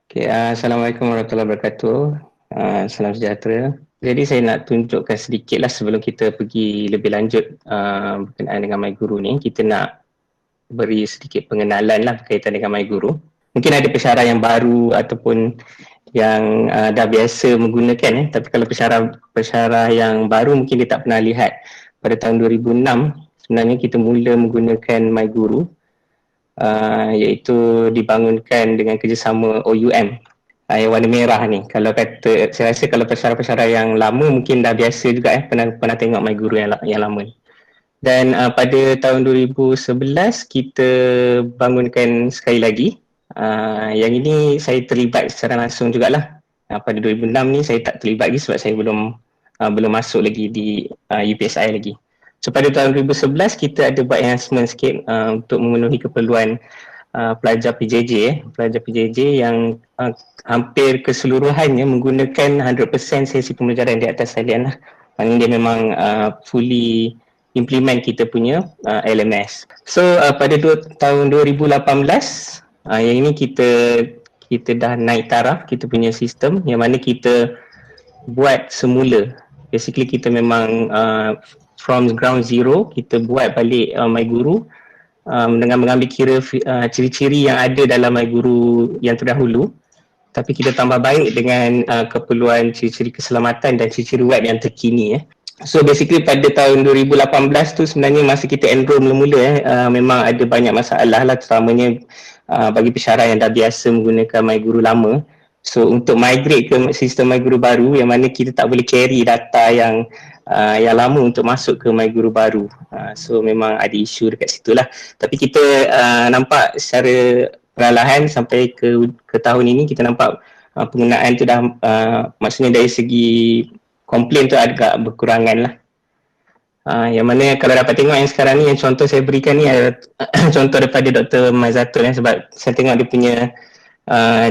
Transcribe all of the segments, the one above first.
Okay, Assalamualaikum warahmatullahi wabarakatuh. Salam sejahtera. Jadi saya nak tunjukkan sedikit lah sebelum kita pergi lebih lanjut berkenaan dengan MyGuru ni. Kita nak beri sedikit pengenalan lah berkaitan dengan MyGuru. Mungkin ada pensyarah yang baru ataupun yang dah biasa menggunakan. Tapi kalau pensyarah yang baru mungkin dia tak pernah lihat. Pada tahun 2006 sebenarnya kita mula menggunakan MyGuru. Iaitu dibangunkan dengan kerjasama OUM yang warna merah ni. Kalau kata, saya rasa kalau pensyarah-pensyarah yang lama mungkin dah biasa juga pernah tengok MyGuru yang lama ni. Dan pada tahun 2011 kita bangunkan sekali lagi. Yang ini saya terlibat secara langsung jugalah. Pada 2006 ni saya tak terlibat lagi sebab saya belum masuk lagi di UPSI lagi. So pada tahun 2011 kita ada buat enhancement sikit untuk memenuhi keperluan pelajar PJJ yang hampir keseluruhannya menggunakan 100% sesi pembelajaran di atas talian lah. Maknanya dia memang fully implement kita punya LMS. So pada tahun 2018 yang ini kita dah naik taraf kita punya sistem yang mana kita buat semula. Basically kita memang from ground zero kita buat balik MyGuru dengan mengambil kira ciri-ciri yang ada dalam MyGuru yang terdahulu, tapi kita tambah baik dengan keperluan ciri-ciri keselamatan dan ciri-ciri web yang terkini. So basically pada tahun 2018 tu sebenarnya masa kita enroll mula-mula memang ada banyak masalah lah, terutamanya bagi pensyarah yang dah biasa menggunakan MyGuru lama. So untuk migrate ke sistem MyGuru baru yang mana kita tak boleh carry data yang lama untuk masuk ke MyGuru baru. So memang ada isu dekat situ lah. Tapi kita nampak secara perlahan sampai ke tahun ini kita nampak penggunaan tu dah maksudnya dari segi komplain tu agak berkurangan lah. Yang mana kalau dapat tengok yang sekarang ni yang contoh saya berikan ni adalah contoh daripada Dr. Mazatul sebab saya tengok dia punya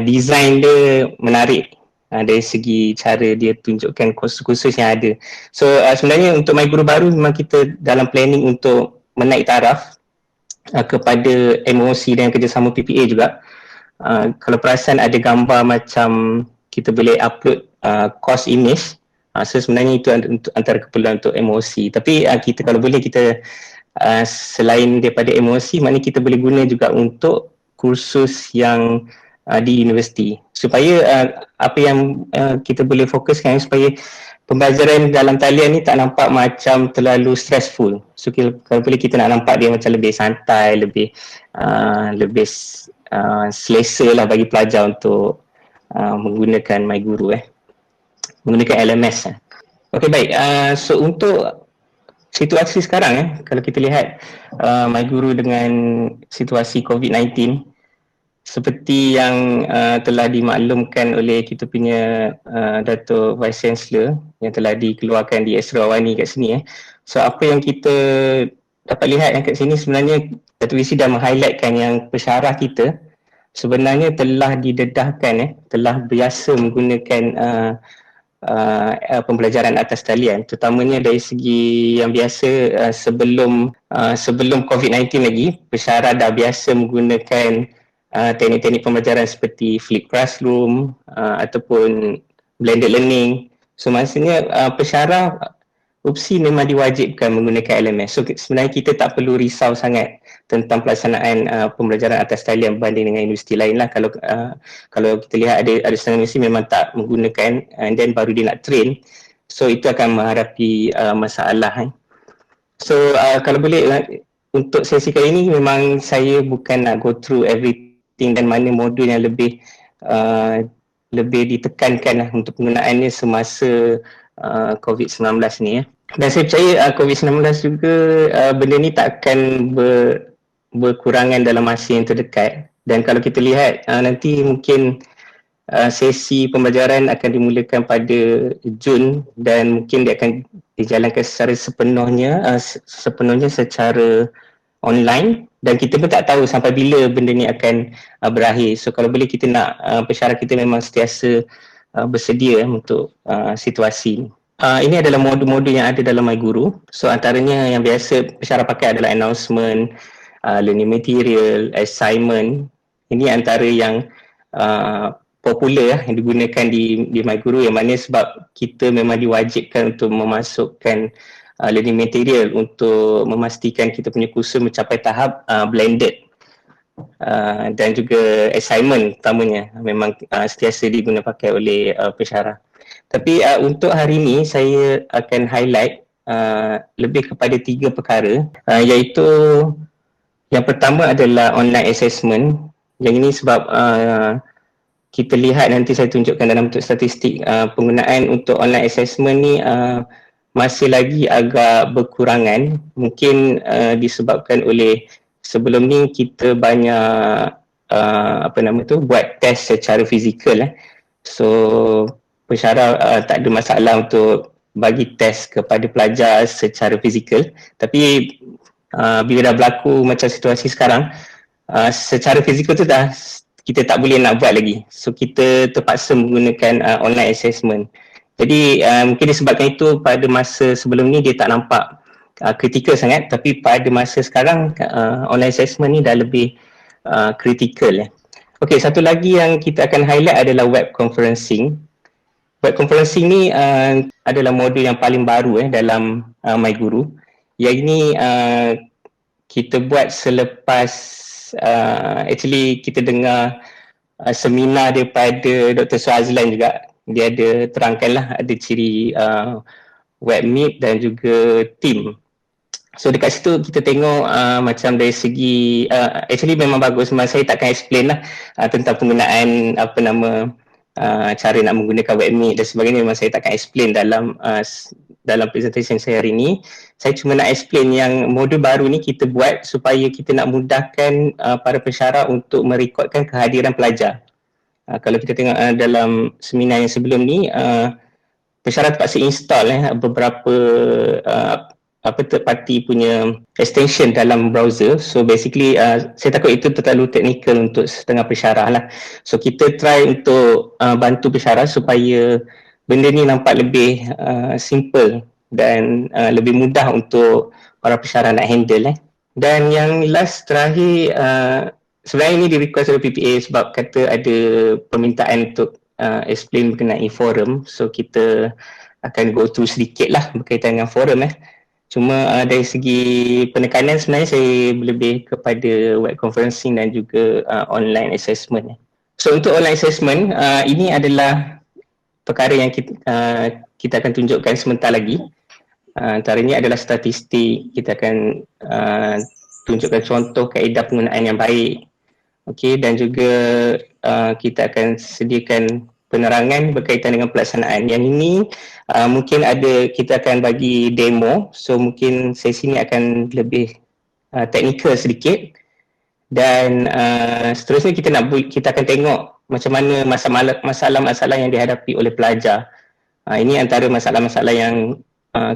design dia menarik dari segi cara dia tunjukkan kursus-kursus yang ada. So sebenarnya untuk MyGuru baru memang kita dalam planning untuk menaik taraf kepada MOC dan kerjasama PPA juga. Kalau perasan ada gambar macam kita boleh upload course image. So sebenarnya itu antara keperluan untuk MOC. Tapi kita kalau boleh kita selain daripada MOC, maknanya kita boleh guna juga untuk kursus yang di universiti supaya apa yang kita boleh fokuskan supaya pembelajaran dalam talian ni tak nampak macam terlalu stressful. So kalau boleh kita nak nampak dia macam lebih santai, lebih selesa lah bagi pelajar untuk menggunakan MyGuru menggunakan LMS. Okey baik, so untuk situasi sekarang kalau kita lihat MyGuru dengan situasi COVID-19 seperti yang telah dimaklumkan oleh kita punya Dato' Vice Chancellor yang telah dikeluarkan di Esra Awani kat sini. So apa yang kita dapat lihat kat sini sebenarnya Dato' Visi dah meng-highlightkan yang pensyarah kita sebenarnya telah didedahkan telah biasa menggunakan pembelajaran atas talian, terutamanya dari segi yang biasa sebelum COVID-19 lagi pensyarah dah biasa menggunakan teknik-teknik pembelajaran seperti flipped classroom ataupun blended learning. So maksudnya pensyarah UPSI memang diwajibkan menggunakan LMS. So sebenarnya kita tak perlu risau sangat tentang pelaksanaan pembelajaran atas talian berbanding dengan universiti lain lah. Kalau kita lihat ada setengah universiti memang tak menggunakan and then baru dia nak train. So itu akan menghadapi masalah. So kalau boleh untuk sesi kali ini memang saya bukan nak go through everything dan mana modul yang lebih ditekankan untuk penggunaannya semasa COVID-19 ni. Dan saya percaya COVID-19 juga benda ni takkan berkurangan dalam masa yang terdekat. Dan kalau kita lihat nanti mungkin sesi pembelajaran akan dimulakan pada Jun dan mungkin dia akan dijalankan secara sepenuhnya secara online dan kita pun tak tahu sampai bila benda ni akan berakhir. So kalau boleh kita nak pensyarah kita memang sentiasa bersedia untuk situasi ni. Ini adalah modul-modul yang ada dalam MyGuru. So antaranya yang biasa pensyarah pakai adalah announcement, learning material, assignment. Ini antara yang popular yang digunakan di MyGuru, yang mana sebab kita memang diwajibkan untuk memasukkan learning material untuk memastikan kita punya kursus mencapai tahap blended. Dan juga assignment utamanya memang sentiasa diguna pakai oleh pensyarah. Tapi untuk hari ini saya akan highlight lebih kepada 3 perkara, iaitu yang pertama adalah online assessment. Yang ini sebab kita lihat, nanti saya tunjukkan dalam bentuk statistik, penggunaan untuk online assessment ni masih lagi agak berkurangan. Mungkin disebabkan oleh sebelum ni kita banyak buat test secara fizikal. So pensyarah tak ada masalah untuk bagi test kepada pelajar secara fizikal. Tapi bila dah berlaku macam situasi sekarang, secara fizikal tu dah kita tak boleh nak buat lagi. So kita terpaksa menggunakan online assessment. Jadi mungkin disebabkan itu pada masa sebelum ni dia tak nampak kritikal sangat, tapi pada masa sekarang online assessment ni dah lebih kritikal. Okey, satu lagi yang kita akan highlight adalah web conferencing. Web conferencing ni adalah modul yang paling baru dalam MyGuru. Yang ini kita buat selepas actually kita dengar seminar daripada Dr. Suazlan juga. Dia ada terangkanlah ada ciri web meet dan juga team. So dekat situ kita tengok macam dari segi actually memang bagus, memang saya takkan explain lah tentang penggunaan cara nak menggunakan web meet dan sebagainya. Memang saya takkan explain dalam presentation saya hari ini. Saya cuma nak explain yang modul baru ni kita buat supaya kita nak mudahkan para pensyarah untuk merekodkan kehadiran pelajar. Kalau kita tengok dalam seminar yang sebelum ni, pensyarah terpaksa install beberapa third party punya extension dalam browser. So basically saya takut itu terlalu teknikal untuk setengah pensyarah lah. So kita try untuk bantu pensyarah supaya benda ni nampak lebih simple dan lebih mudah untuk para pensyarah nak handle. Dan yang last terakhir, sebenarnya ini di-request oleh PPA sebab kata ada permintaan untuk explain mengenai forum. So kita akan go through sedikit lah berkaitan dengan forum. Cuma dari segi penekanan sebenarnya saya lebih kepada web conferencing dan juga online assessment. So untuk online assessment, ini adalah perkara yang kita akan tunjukkan sebentar lagi. Antaranya adalah statistik. Kita akan tunjukkan contoh kaedah penggunaan yang baik. Okey, dan juga kita akan sediakan penerangan berkaitan dengan pelaksanaan. Yang ini mungkin kita akan bagi demo. So mungkin sesi ini akan lebih teknikal sedikit. Dan seterusnya kita akan tengok macam mana masalah-masalah yang dihadapi oleh pelajar. Ini antara masalah-masalah yang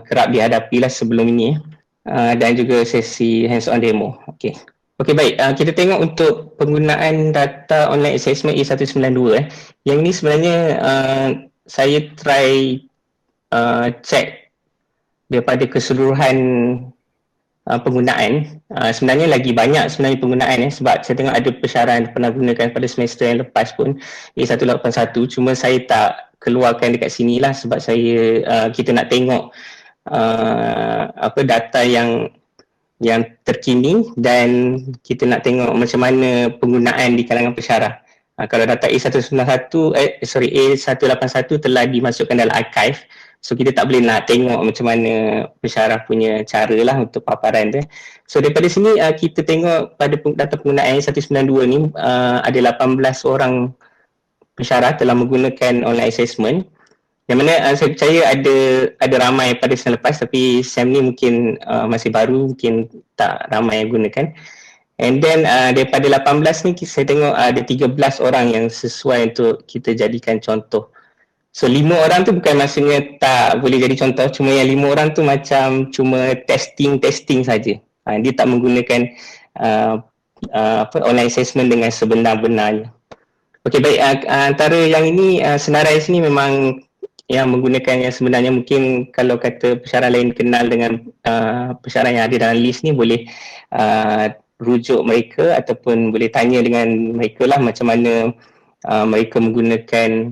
kerap dihadapi lah sebelum ini. Dan juga sesi hands-on demo. Okey. Okey, baik. Kita tengok untuk penggunaan data online assessment E192. Yang ini sebenarnya saya try check daripada keseluruhan penggunaan. Sebenarnya lagi banyak sebenarnya penggunaan sebab saya tengok ada pensyarah yang pernah gunakan pada semester yang lepas pun E181. Cuma saya tak keluarkan dekat sini lah sebab kita nak tengok data yang terkini dan kita nak tengok macam mana penggunaan di kalangan pensyarah. Kalau data A181 telah dimasukkan dalam archive, so kita tak boleh nak tengok macam mana pensyarah punya cara lah untuk paparan tu. So daripada sini kita tengok pada data penggunaan A192 ni ada 18 orang pensyarah telah menggunakan online assessment. Yang mana saya percaya ada ramai pada sem lepas, tapi sem ni mungkin masih baru, mungkin tak ramai yang gunakan. And then daripada 18 ni saya tengok ada 13 orang yang sesuai untuk kita jadikan contoh. So 5 orang tu bukan maksudnya tak boleh jadi contoh, cuma yang 5 orang tu macam cuma testing saja. Dia tak menggunakan online assessment dengan sebenar-benarnya. Okey, baik. Antara yang ini senarai sini memang yang menggunakan yang sebenarnya. Mungkin kalau kata pensyarah lain kenal dengan pensyarah yang ada dalam list ni, boleh rujuk mereka ataupun boleh tanya dengan mereka lah macam mana mereka menggunakan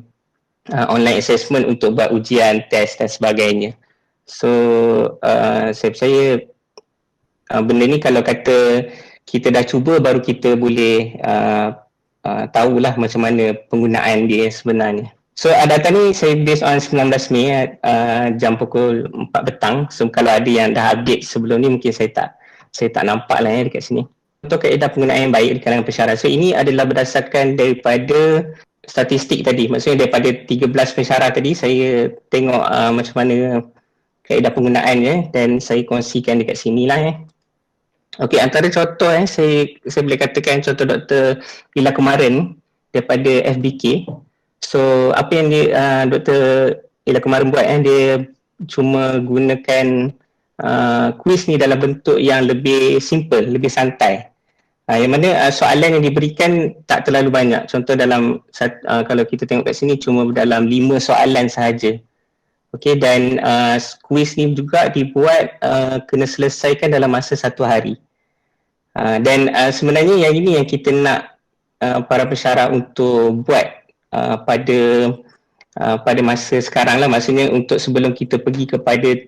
online assessment untuk buat ujian, test dan sebagainya. So saya percaya benda ni kalau kata kita dah cuba baru kita boleh tahulah macam mana penggunaan dia sebenarnya. So data ni saya based on 19 Mei jam pukul 4 petang. So kalau ada yang dah update sebelum ni mungkin saya tak nampak lah dekat sini. Untuk kaedah penggunaan yang baik di kalangan pensyarah. So ini adalah berdasarkan daripada statistik tadi. Maksudnya daripada 13 pensyarah tadi saya tengok macam mana kaedah penggunaannya dan saya kongsikan dekat sini lah. Okey, antara contoh saya boleh katakan contoh Dr. Ila Kumaran daripada FBK. So apa yang Dr. Ila Kumaran buat dia cuma gunakan kuis ni dalam bentuk yang lebih simple, lebih santai. Yang mana soalan yang diberikan tak terlalu banyak. Contoh dalam kalau kita tengok kat sini cuma dalam 5 soalan sahaja. Okey, dan kuis ni juga dibuat kena selesaikan dalam masa 1 hari. Dan sebenarnya yang ini yang kita nak para pensyarah untuk buat pada masa sekarang lah, maksudnya untuk sebelum kita pergi kepada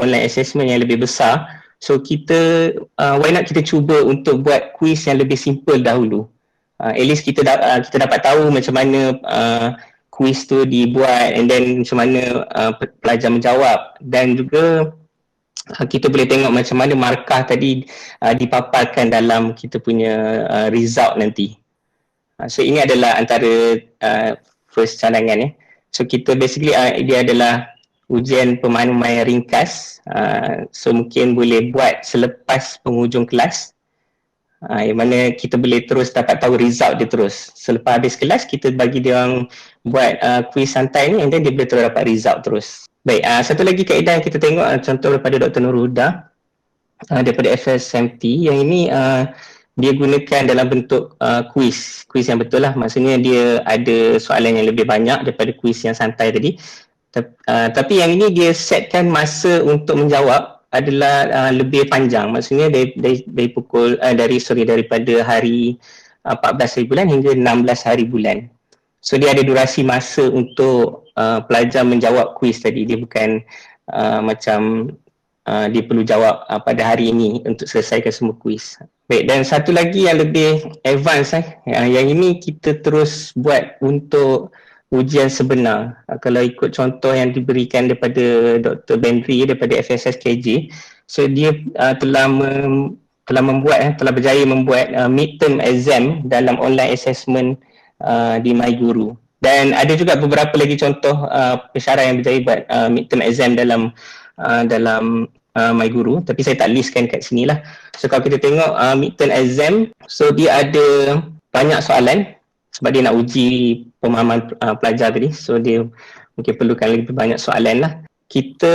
online assessment yang lebih besar. So kita why not kita cuba untuk buat kuis yang lebih simple dahulu. At least kita dapat tahu macam mana kuis tu dibuat and then macam mana pelajar menjawab, dan juga kita boleh tengok macam mana markah tadi dipaparkan dalam kita punya result nanti. So ini adalah antara first cadangan. So kita basically dia adalah ujian pemahaman ringkas. So mungkin boleh buat selepas penghujung kelas, yang mana kita boleh terus dapat tahu result dia terus. Selepas habis kelas kita bagi dia orang buat kuis santai ni and then dia boleh terus dapat result terus. Baik, satu lagi kaedah yang kita tengok contoh daripada Dr. Nurul Huda daripada FSMT. Yang ini dia gunakan dalam bentuk kuis yang betul lah. Maksudnya dia ada soalan yang lebih banyak daripada kuis yang santai tadi. Tapi yang ini dia setkan masa untuk menjawab adalah lebih panjang. Maksudnya daripada hari 14 hari bulan hingga 16 hari bulan. So dia ada durasi masa untuk pelajar menjawab kuis tadi. Dia bukan macam dia perlu jawab pada hari ini untuk selesaikan semua kuis. Baik, dan satu lagi yang lebih advance yang ini kita terus buat untuk ujian sebenar. Kalau ikut contoh yang diberikan daripada Dr. Bendri daripada FSSKJ, so dia telah berjaya membuat midterm exam dalam online assessment di MyGuru. Dan ada juga beberapa lagi contoh pensyarah yang berjaya buat midterm exam dalam MyGuru, tapi saya tak listkan kat sini lah. So kalau kita tengok midterm exam, so dia ada banyak soalan sebab dia nak uji pemahaman pelajar tadi. So dia mungkin perlukan lebih banyak soalan lah. Kita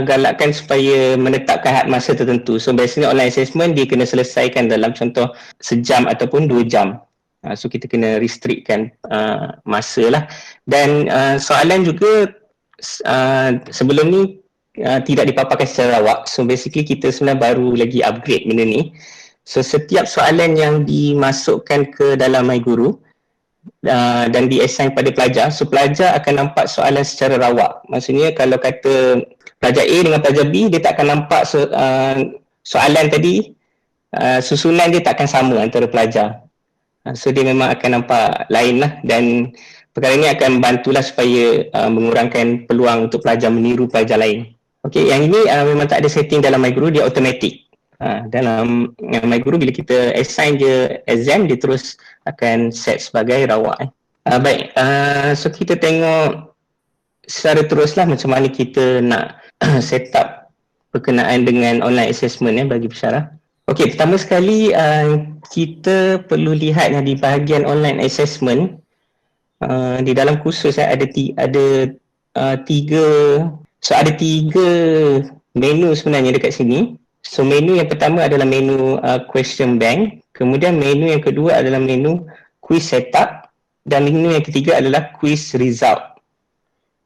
galakkan supaya menetapkan had masa tertentu. So biasanya online assessment dia kena selesaikan dalam contoh sejam ataupun 2 jam. So kita kena restrictkan masa lah. Dan soalan juga sebelum ni tidak dipaparkan secara rawak. So basically kita sebenarnya baru lagi upgrade benda ni. So setiap soalan yang dimasukkan ke dalam MyGuru dan di-assign pada pelajar, so pelajar akan nampak soalan secara rawak. Maksudnya kalau kata pelajar A dengan pelajar B, dia tak akan nampak soalan tadi, susunan dia tak akan sama antara pelajar. So dia memang akan nampak lain lah, dan perkara ini akan bantulah supaya mengurangkan peluang untuk pelajar meniru pelajar lain. Okey, yang ini memang tak ada setting dalam MyGuru, dia automatic. Dalam MyGuru bila kita assign je exam, dia terus akan set sebagai rawak. Baik, so kita tengok secara teruslah macam mana kita nak set up berkenaan dengan online assessment bagi pensyarah. Okey, pertama sekali kita perlu lihat di bahagian online assessment, di dalam kursus ada tiga menu sebenarnya dekat sini. So menu yang pertama adalah menu question bank, kemudian menu yang kedua adalah menu quiz setup, dan menu yang ketiga adalah quiz result.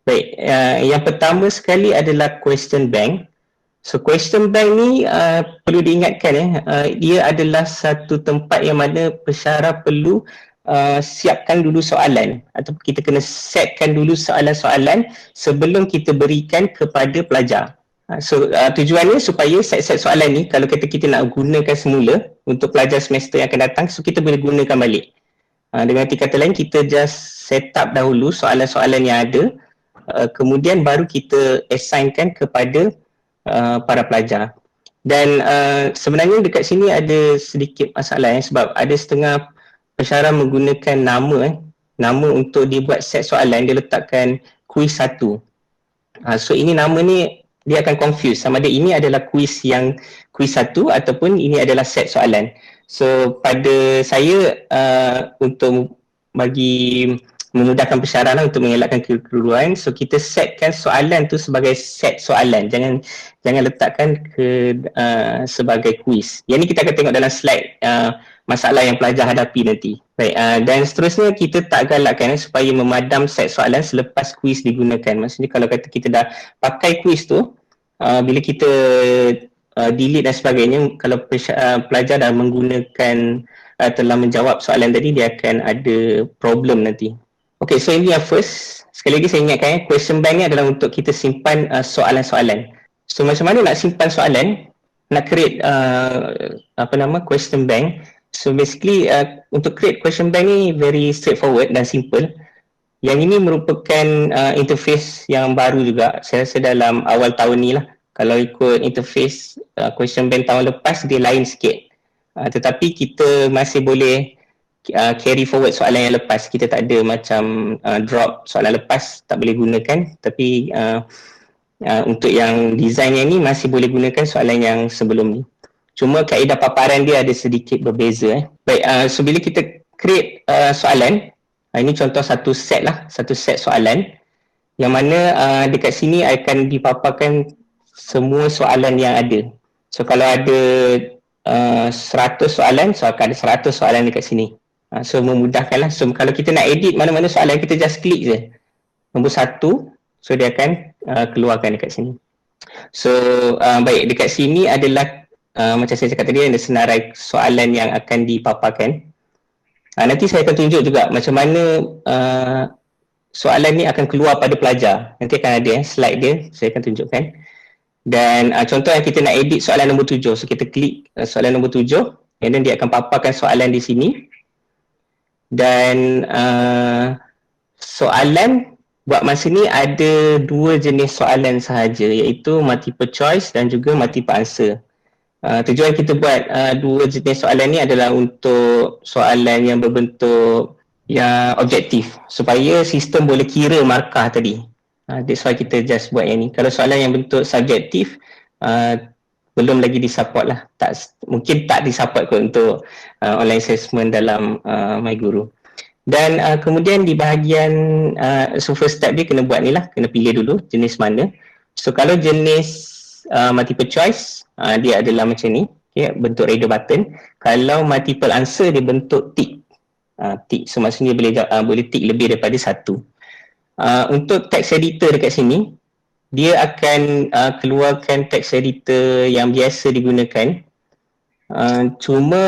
Baik, yang pertama sekali adalah question bank. So question bank ni perlu diingatkan dia adalah satu tempat yang mana pensyarah perlu siapkan dulu soalan atau kita kena setkan dulu soalan-soalan sebelum kita berikan kepada pelajar. Tujuannya supaya set-set soalan ni kalau kita nak gunakan semula untuk pelajar semester yang akan datang, so kita boleh gunakan balik. Dengan arti kata lain, kita just set up dahulu soalan-soalan yang ada, kemudian baru kita assignkan kepada para pelajar. Dan sebenarnya dekat sini ada sedikit masalah sebab ada setengah pensyarah menggunakan nama untuk dia buat set soalan, dia letakkan kuis 1. So ini nama ni dia akan confuse sama ada ini adalah kuis 1 ataupun ini adalah set soalan. So pada saya untuk bagi memudahkan pensyarah untuk mengelakkan kekeliruan, so kita setkan soalan tu sebagai set soalan, jangan letakkan sebagai kuis. Yang ni kita akan tengok dalam slide masalah yang pelajar hadapi nanti. Baik, dan seterusnya kita tak galakkan supaya memadam set soalan selepas kuis digunakan. Maksudnya kalau kata kita dah pakai kuis tu, bila kita delete dan sebagainya, kalau pelajar dah menggunakan telah menjawab soalan tadi, dia akan ada problem nanti. Okay, so ini yang first. Sekali lagi saya ingatkan, question bank ni adalah untuk kita simpan soalan-soalan. So macam mana nak simpan soalan, nak create question bank. So basically untuk create question bank ni very straightforward dan simple. Yang ini merupakan interface yang baru juga. Saya rasa dalam awal tahun ni lah. Kalau ikut interface question bank tahun lepas, dia lain sikit. Tetapi kita masih boleh carry forward soalan yang lepas. Kita tak ada macam drop soalan lepas, tak boleh gunakan. Tapi untuk yang design yang ni masih boleh gunakan soalan yang sebelum ni. Cuma kaedah paparan dia ada sedikit berbeza. Baik, so bila kita create soalan, ini contoh satu set soalan yang mana dekat sini akan dipaparkan semua soalan yang ada. So kalau ada 100 soalan, so akan ada 100 soalan dekat sini. So memudahkanlah. So kalau kita nak edit mana-mana soalan, kita just klik je nombor 1, so dia akan keluarkan dekat sini. So baik, dekat sini adalah macam saya cakap tadi, ada senarai soalan yang akan dipaparkan. Nanti saya akan tunjuk juga macam mana soalan ni akan keluar pada pelajar. Nanti akan ada slide dia, saya akan tunjukkan. Dan contoh yang kita nak edit soalan nombor 7, so kita klik soalan nombor 7, and then dia akan paparkan soalan di sini. Dan soalan buat masa ni ada 2 jenis soalan sahaja, iaitu multiple choice dan juga multiple answer. Tujuan kita buat 2 jenis soalan ni adalah untuk soalan yang berbentuk yang objektif, supaya sistem boleh kira markah tadi. That's why kita just buat yang ni. Kalau soalan yang bentuk subjektif, belum lagi disupport lah. Mungkin tak disupport kot untuk online assessment dalam MyGuru. Dan kemudian di bahagian so first step dia kena buat ni lah, kena pilih dulu jenis mana. So kalau jenis multiple choice, dia adalah macam ni, bentuk radar button. Kalau multiple answer, dia bentuk tick. Tick, so maksudnya boleh tick lebih daripada 1. Untuk text editor dekat sini, dia akan keluarkan text editor yang biasa digunakan. Cuma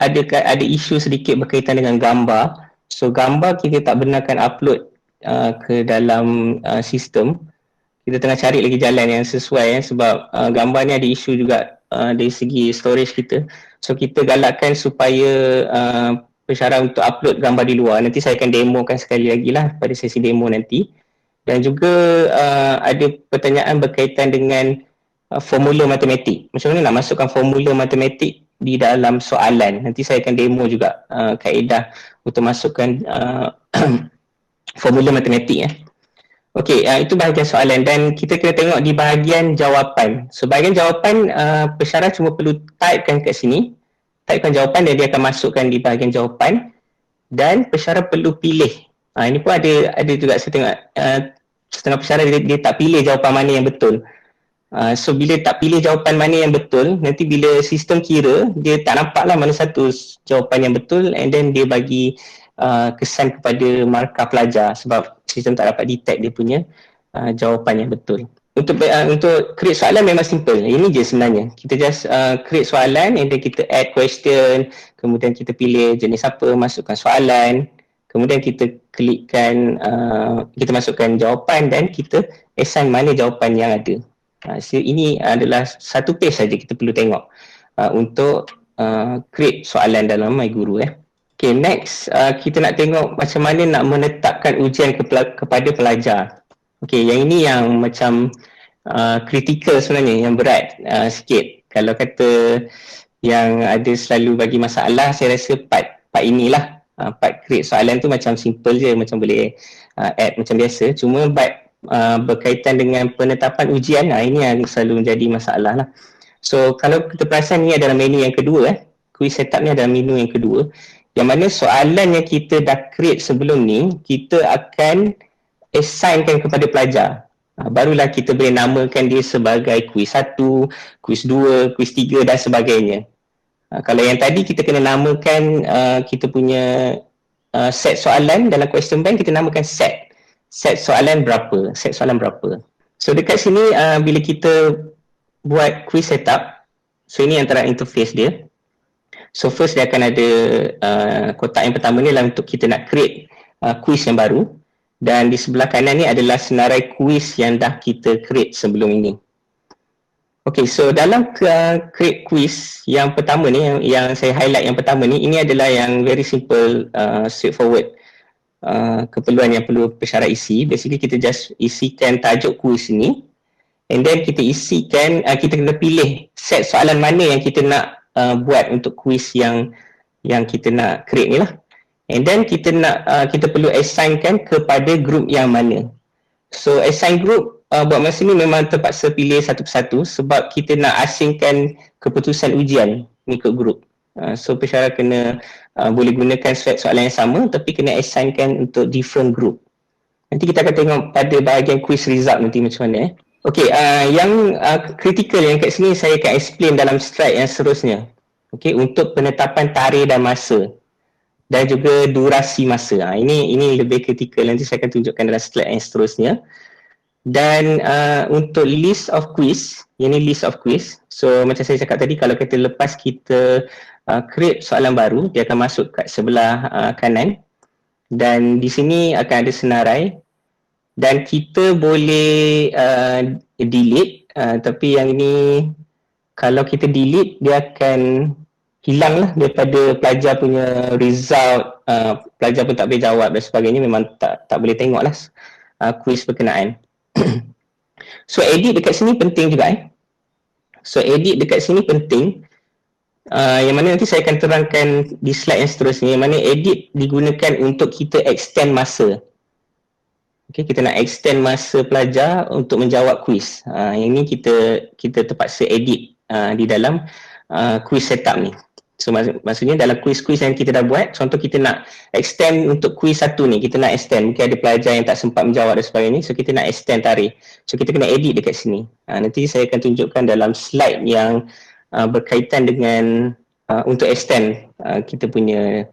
ada isu sedikit berkaitan dengan gambar. So gambar kita tak benarkan upload ke dalam sistem. Kita tengah cari lagi jalan yang sesuai sebab gambar ni ada isu juga dari segi storage kita. So kita galakkan supaya pensyarah untuk upload gambar di luar. Nanti saya akan demokan sekali lagi lah pada sesi demo nanti. Dan juga ada pertanyaan berkaitan dengan formula matematik. Macam mana nak masukkan formula matematik di dalam soalan. Nanti saya akan demo juga kaedah untuk masukkan formula matematik. Okey, itu bahagian soalan dan kita kena tengok di bahagian jawapan. So bahagian jawapan, pensyarah cuma perlu typekan kat sini. Typekan jawapan dan dia akan masukkan di bahagian jawapan. Dan pensyarah perlu pilih. Ini pun ada juga saya tengok setengah pensyarah dia tak pilih jawapan mana yang betul. So bila tak pilih jawapan mana yang betul, nanti bila sistem kira, dia tak nampak lah mana satu jawapan yang betul, and then dia bagi kesan kepada markah pelajar sebab sistem tak dapat detect dia punya jawapan yang betul. Untuk create soalan memang simple. Ini je sebenarnya. Kita just create soalan and then kita add question, kemudian kita pilih jenis apa, masukkan soalan, kemudian kita klikkan kita masukkan jawapan dan kita assign mana jawapan yang ada. So ini adalah satu page saja kita perlu tengok untuk create soalan dalam MyGuru. Okay, next kita nak tengok macam mana nak menetapkan ujian kepada pelajar. Okay, yang ini yang macam kritikal sebenarnya, yang berat sikit. Kalau kata yang ada selalu bagi masalah, saya rasa part inilah. Part create soalan tu macam simple je, macam boleh add macam biasa. Cuma berkaitan dengan penetapan ujian, ini yang selalu menjadi masalah lah. So kalau kita perasan, ni adalah menu yang kedua. Quiz setup ni adalah menu yang kedua, yang mana soalan yang kita dah create sebelum ni, kita akan assignkan kepada pelajar. Barulah kita boleh namakan dia sebagai quiz 1, quiz 2, quiz 3 dan sebagainya. Kalau yang tadi kita kena namakan kita punya set soalan dalam question bank, kita namakan set soalan berapa, set soalan berapa. So dekat sini bila kita buat quiz setup, so ini antara interface dia. So first dia akan ada kotak yang pertama ni lah untuk kita nak create quiz yang baru. Dan di sebelah kanan ni adalah senarai quiz yang dah kita create sebelum ini. Okay, so dalam create quiz yang pertama ni, yang saya highlight yang pertama ni, ini adalah yang very simple, straightforward keperluan yang perlu pesara isi. Basically kita just isikan tajuk quiz ni, and then kita isikan, kita kena pilih set soalan mana yang kita nak buat untuk quiz yang kita nak create ni lah. And then kita perlu assignkan kepada group yang mana. So assign group buat masa ni memang terpaksa pilih satu persatu sebab kita nak asingkan keputusan ujian mengikut group. So pesara kena boleh gunakan set soalan yang sama tapi kena assignkan untuk different group. Nanti kita akan tengok pada bahagian quiz result nanti macam mana. Okay, yang critical yang kat sini saya akan explain dalam slide yang seterusnya. Okay, untuk penetapan tarikh dan masa dan juga durasi masa. Ini lebih kritikal, nanti saya akan tunjukkan dalam slide yang seterusnya. Dan untuk list of quiz, ini list of quiz. So macam saya cakap tadi, kalau kita lepas kita create soalan baru, dia akan masuk kat sebelah kanan. Dan di sini akan ada senarai. Dan kita boleh delete, tapi yang ini kalau kita delete, dia akan hilanglah daripada pelajar punya result, pelajar pun tak boleh jawab dan sebagainya, memang tak boleh tengok lah quiz berkenaan. So edit dekat sini penting juga So edit dekat sini penting, yang mana nanti saya akan terangkan di slide yang seterusnya, yang mana edit digunakan untuk kita extend masa. Okay, kita nak extend masa pelajar untuk menjawab quiz. Yang ini kita terpaksa edit di dalam quiz setup ni. So maksudnya dalam quiz-quiz yang kita dah buat, contoh kita nak extend untuk quiz 1 ni, kita nak extend, mungkin ada pelajar yang tak sempat menjawab dan sebagainya, so kita nak extend tarikh. So kita kena edit dekat sini. Nanti saya akan tunjukkan dalam slide yang berkaitan dengan untuk extend kita punya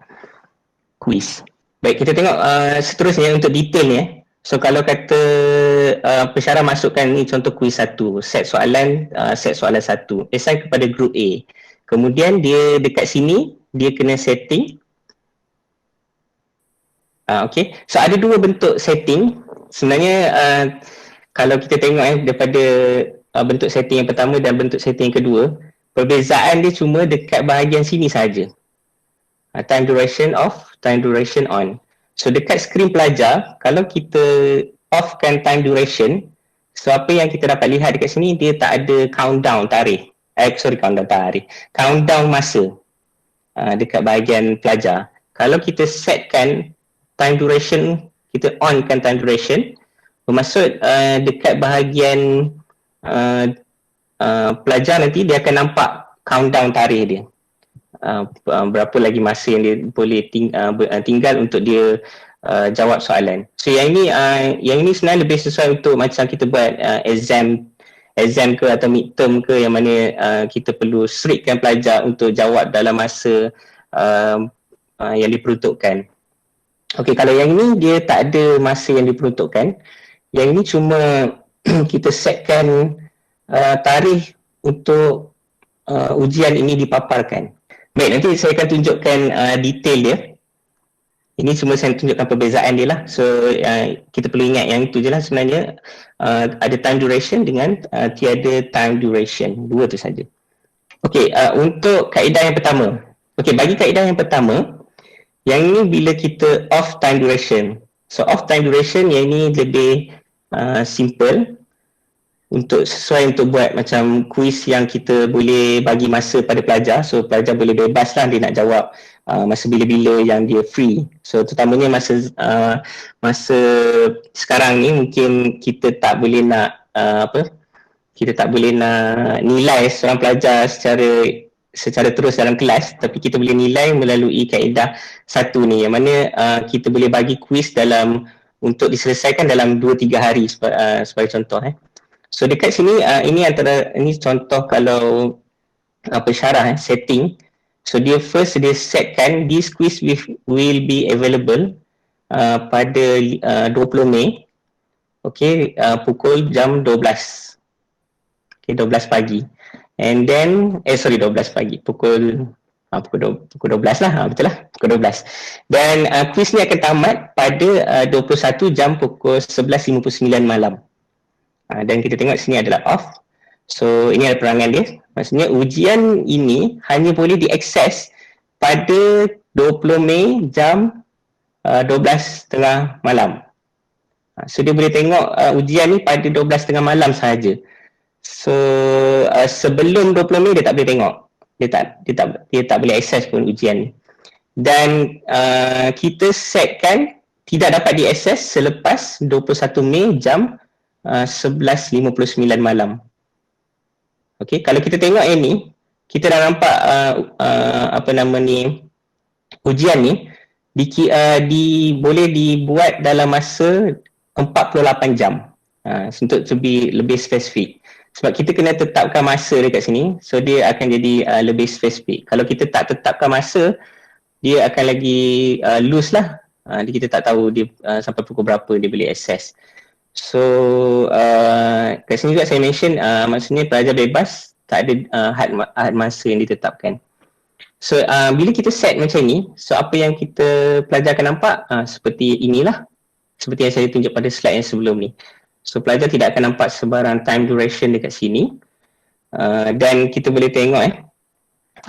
quiz. Baik, kita tengok seterusnya untuk detail ni. So kalau kata pesara masukkan ni contoh quiz 1, set soalan 1, assign kepada group A. Kemudian dia dekat sini, dia kena setting. Okay, so ada dua bentuk setting. Sebenarnya kalau kita tengok daripada bentuk setting yang pertama dan bentuk setting yang kedua, perbezaan dia cuma dekat bahagian sini saja. Time duration off, time duration on. So dekat skrin pelajar, kalau kita offkan time duration, so apa yang kita dapat lihat dekat sini, dia tak ada countdown tarikh. Countdown masa dekat bahagian pelajar. Kalau kita setkan time duration, kita onkan time duration, bermaksud dekat bahagian pelajar nanti dia akan nampak countdown tarikh dia. Berapa lagi masa yang dia boleh tinggal untuk dia jawab soalan. So yang ini sebenarnya lebih sesuai untuk macam kita buat exam ke atau midterm ke, yang mana kita perlu strictkan pelajar untuk jawab dalam masa yang diperuntukkan. Okey, kalau yang ini dia tak ada masa yang diperuntukkan. Yang ini cuma kita setkan tarikh untuk ujian ini dipaparkan. Baik, nanti saya akan tunjukkan detail dia. Ini cuma saya tunjukkan perbezaan dia lah. So kita perlu ingat yang itu je lah sebenarnya. Ada time duration dengan tiada time duration. Dua tu saja. Okey, untuk kaedah yang pertama. Okey, bagi kaedah yang pertama, yang ini bila kita off time duration. So off time duration yang ini lebih simple untuk sesuai untuk buat macam kuis yang kita boleh bagi masa pada pelajar. So pelajar boleh bebas lah dia nak jawab masa bila-bila yang dia free. So terutamanya masa sekarang ni mungkin kita tak boleh nak kita tak boleh nak nilai seorang pelajar secara terus dalam kelas, tapi kita boleh nilai melalui kaedah satu ni, yang mana kita boleh bagi kuis untuk diselesaikan dalam 2-3 hari sebagai contoh. So dekat sini ini contoh kalau pensyarah setting. So dia setkan this quiz will be available pada 20 Mei. Okey, pukul jam 12. Okey, 12 pagi. And then 12 pagi. Pukul 12 lah, betul lah, pukul 12. Dan quiz ni akan tamat pada 21 jam pukul 11.59 malam. Dan kita tengok sini adalah off. So ini ada perangan dia. Maksudnya ujian ini hanya boleh diakses pada 20 Mei jam 12.30 malam. So dia boleh tengok ujian ni pada 12.30 malam sahaja. So sebelum 20 Mei dia tak boleh tengok. Dia tak boleh akses pun ujian ni. Dan kita setkan tidak dapat diakses selepas 21 Mei jam 11.59 malam. Okey, kalau kita tengok ini, kita dah nampak ujian ni boleh dibuat dalam masa 48 jam. Untuk lebih spesifik. Sebab kita kena tetapkan masa dekat sini, so dia akan jadi lebih spesifik. Kalau kita tak tetapkan masa, dia akan lagi loose lah. Kita tak tahu dia sampai pukul berapa dia boleh akses. So kat sini juga saya mention maksudnya pelajar bebas, tak ada had masa yang ditetapkan. So bila kita set macam ni, so apa yang pelajar akan nampak seperti inilah, seperti yang saya tunjuk pada slide yang sebelum ni. So pelajar tidak akan nampak sebarang time duration dekat sini. Dan kita boleh tengok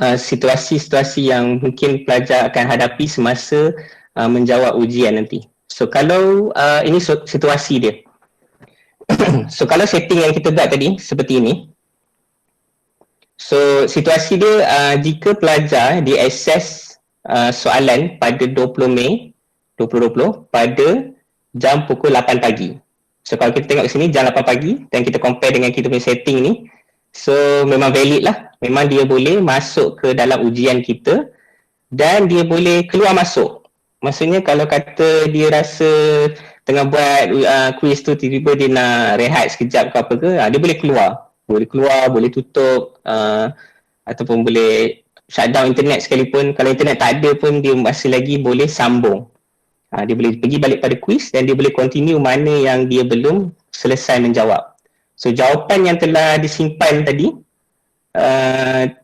situasi-situasi yang mungkin pelajar akan hadapi semasa menjawab ujian nanti. So kalau ini situasi dia. So kalau setting yang kita buat tadi seperti ini. So situasi dia jika pelajar diakses soalan pada 20 Mei 2020 pada jam pukul 8 pagi. So kalau kita tengok sini jam 8 pagi dan kita compare dengan kita punya setting ni, so memang valid lah. Memang dia boleh masuk ke dalam ujian kita dan dia boleh keluar masuk. Maksudnya kalau kata dia rasa tengah buat quiz tu tiba-tiba dia nak rehat sekejap ke apa ke, dia boleh keluar. Boleh tutup ataupun boleh shutdown internet sekalipun. Kalau internet tak ada pun dia masih lagi boleh sambung. Dia boleh pergi balik pada quiz dan dia boleh continue mana yang dia belum selesai menjawab. So jawapan yang telah disimpan tadi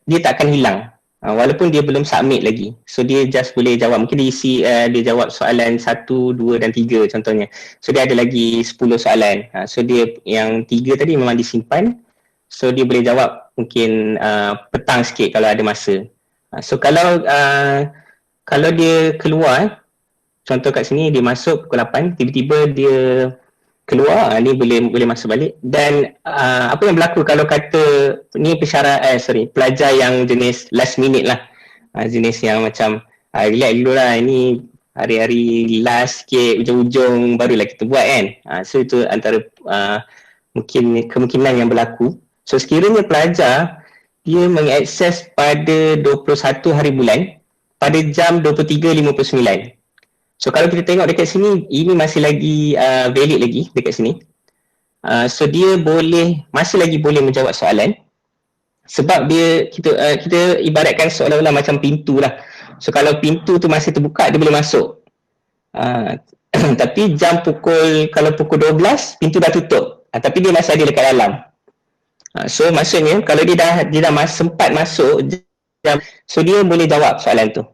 dia tak akan hilang walaupun dia belum submit lagi. So dia just boleh jawab. Mungkin dia jawab soalan 1, 2 dan 3 contohnya. So dia ada lagi 10 soalan. So dia yang 3 tadi memang disimpan. So dia boleh jawab mungkin petang sikit kalau ada masa. So kalau dia keluar, contoh kat sini dia masuk pukul 8, tiba-tiba dia keluar, ni boleh masuk balik. Dan apa yang berlaku kalau kata ni pelajar yang jenis last minute lah, jenis yang macam relax dulu lah, ini hari-hari last sikit, ujung-ujung barulah kita buat kan. So itu antara mungkin kemungkinan yang berlaku. So sekiranya pelajar dia mengakses pada 21 hari bulan pada jam 23.59. So kalau kita tengok dekat sini, ini masih lagi valid lagi dekat sini. So dia masih lagi boleh menjawab soalan. Sebab kita ibaratkan seolah-olah macam pintu lah. So kalau pintu tu masih terbuka, dia boleh masuk. Tapi kalau pukul 12, pintu dah tutup. Tapi dia masih ada dekat dalam. So maksudnya kalau dia dah sempat masuk, so dia boleh jawab soalan tu.